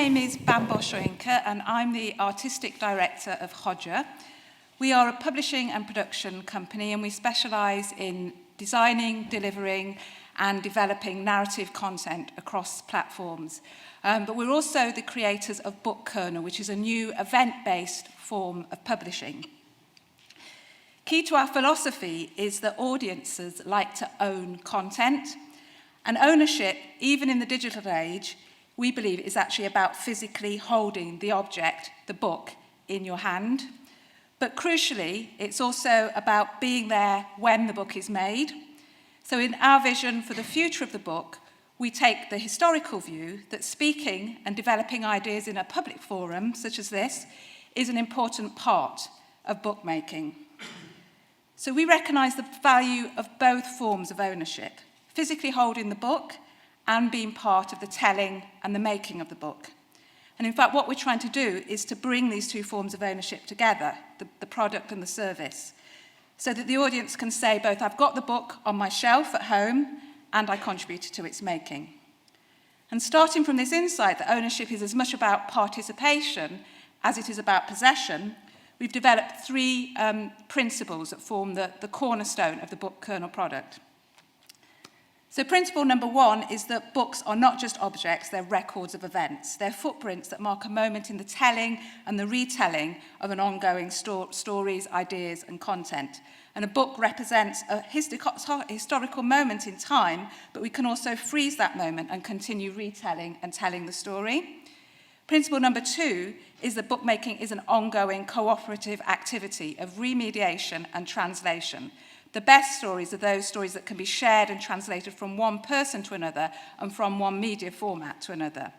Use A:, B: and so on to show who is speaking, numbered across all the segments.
A: name is Bambo Soyinka, and I'm the Artistic Director of Hodcha. We are a publishing and production company, and we specialise in designing, delivering, and developing narrative content across platforms. But we're also the creators of Book Kernel, which is a new event-based form of publishing. Key to our philosophy is that audiences like to own content, and ownership, even in the digital age, we believe is actually about physically holding the object, the book, in your hand. But crucially, it's also about being there when the book is made. So in our vision for the future of the book, we take the historical view that speaking and developing ideas in a public forum, such as this, is an important part of bookmaking. So we recognise the value of both forms of ownership, physically holding the book and being part of the telling and the making of the book. And in fact, what we're trying to do is to bring these two forms of ownership together, the product and the service, so that the audience can say both, I've got the book on my shelf at home and I contributed to its making. And starting from this insight that ownership is as much about participation as it is about possession, we've developed three principles that form the cornerstone of the Book Kernel product. So principle number one is that books are not just objects, they're records of events. They're footprints that mark a moment in the telling and the retelling of an ongoing stories, ideas, and content. And a book represents a historical moment in time, but we can also freeze that moment and continue retelling and telling the story. Principle number two is that bookmaking is an ongoing cooperative activity of remediation and translation. The best stories are those stories that can be shared and translated from one person to another and from one media format to another.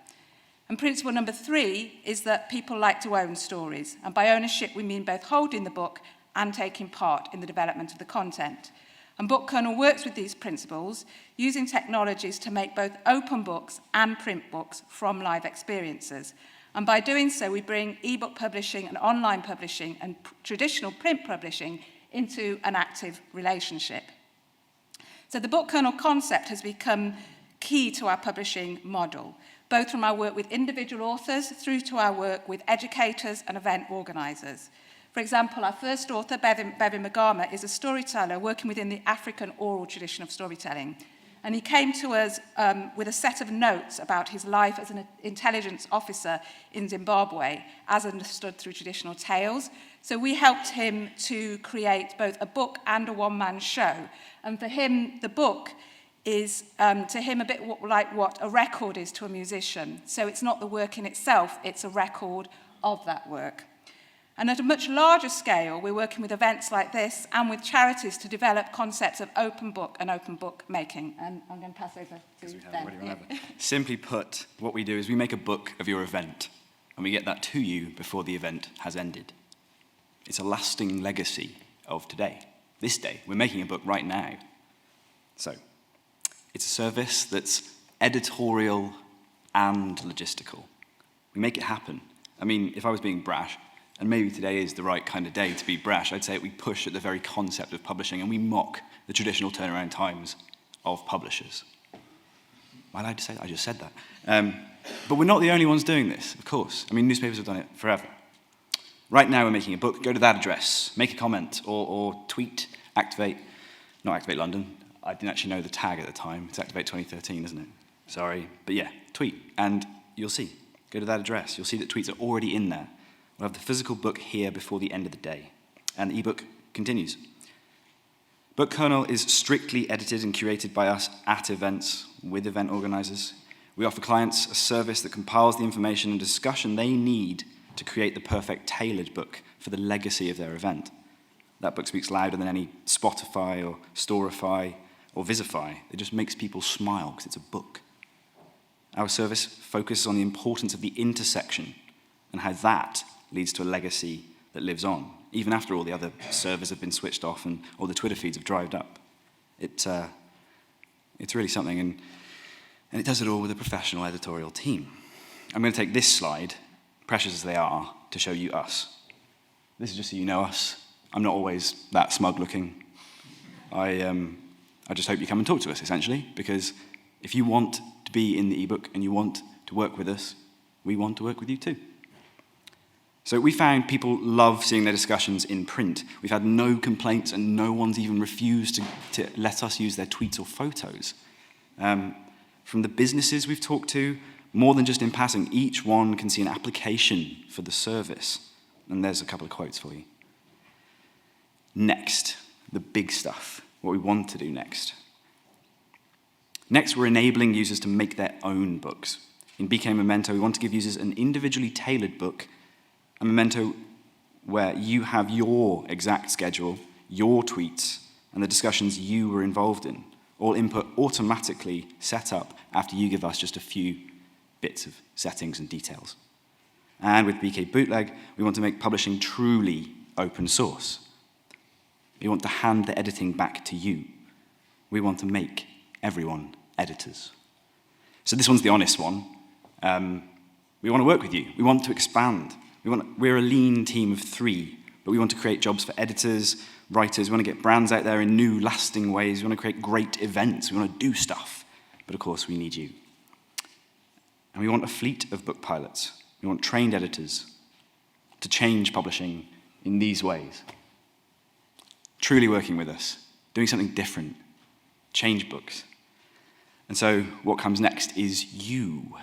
A: And principle number three is that people like to own stories. And by ownership, we mean both holding the book and taking part in the development of the content. And Book Kernel works with these principles using technologies to make both open books and print books from live experiences. And by doing so, we bring ebook publishing and online publishing and traditional print publishing into an active relationship. So the Book Kernel concept has become key to our publishing model, both from our work with individual authors through to our work with educators and event organisers. For example, our first author, Bevan Magama, is a storyteller working within the African oral tradition of storytelling. And he came to us with a set of notes about his life as an intelligence officer in Zimbabwe, as understood through traditional tales. So we helped him to create both a book and a one-man show. And for him, the book is, to him, a bit like what a record is to a musician. So it's not the work in itself, it's a record of that work. And at a much larger scale, we're working with events like this and with charities to develop concepts of open book and open book making. And I'm going to pass over to Ben.
B: Simply put, what we do is we make a book of your event, and we get that to you before the event has ended. It's a lasting legacy of today, this day. We're making a book right now. So, it's a service that's editorial and logistical. We make it happen. I mean, if I was being brash, and maybe today is the right kind of day to be brash, I'd say we push at the very concept of publishing and we mock the traditional turnaround times of publishers. Am I allowed to say that? I just said that. But we're not the only ones doing this, of course. I mean, newspapers have done it forever. Right now we're making a book. Go to that address, make a comment, or tweet, not Activate London. I didn't actually know the tag at the time. It's Activate 2013, isn't it? Sorry. But yeah, tweet, and you'll see. Go to that address. You'll see that tweets are already in there. We'll have the physical book here before the end of the day. And the ebook continues. Book Kernel is strictly edited and curated by us at events with event organisers. We offer clients a service that compiles the information and discussion they need to create the perfect tailored book for the legacy of their event. That book speaks louder than any Spotify or Storify or Visify. It just makes people smile because it's a book. Our service focuses on the importance of the intersection and how that leads to a legacy that lives on, even after all the other servers have been switched off and all the Twitter feeds have dried up. It's really something, and it does it all with a professional editorial team. I'm going to take this slide, precious as they are, to show you us. This is just so you know us. I'm not always that smug looking. I just hope you come and talk to us, essentially, because if you want to be in the ebook and you want to work with us, we want to work with you too. So we found people love seeing their discussions in print. We've had no complaints and no one's even refused to let us use their tweets or photos. From the businesses we've talked to, more than just in passing, each one can see an application for the service. And there's a couple of quotes for you. Next, the big stuff, what we want to do next. Next, we're enabling users to make their own books. In BK Memento, we want to give users an individually tailored book, a memento where you have your exact schedule, your tweets, and the discussions you were involved in, all input automatically set up after you give us just a few bits of settings and details. And with BK Bootleg, we want to make publishing truly open source. We want to hand the editing back to you. We want to make everyone editors. So this one's the honest one. We want to work with you. We want to expand. We're a lean team of 3, but we want to create jobs for editors, writers. We want to get brands out there in new, lasting ways. We want to create great events. We want to do stuff. But of course, we need you. And we want a fleet of book pilots. We want trained editors to change publishing in these ways. Truly working with us, doing something different, change books. And so what comes next is you.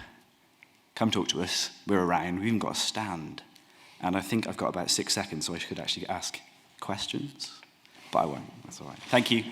B: Come talk to us. We're around. We've even got a stand. And I think I've got about 6 seconds, so I could actually ask questions. But I won't. That's all right. Thank you.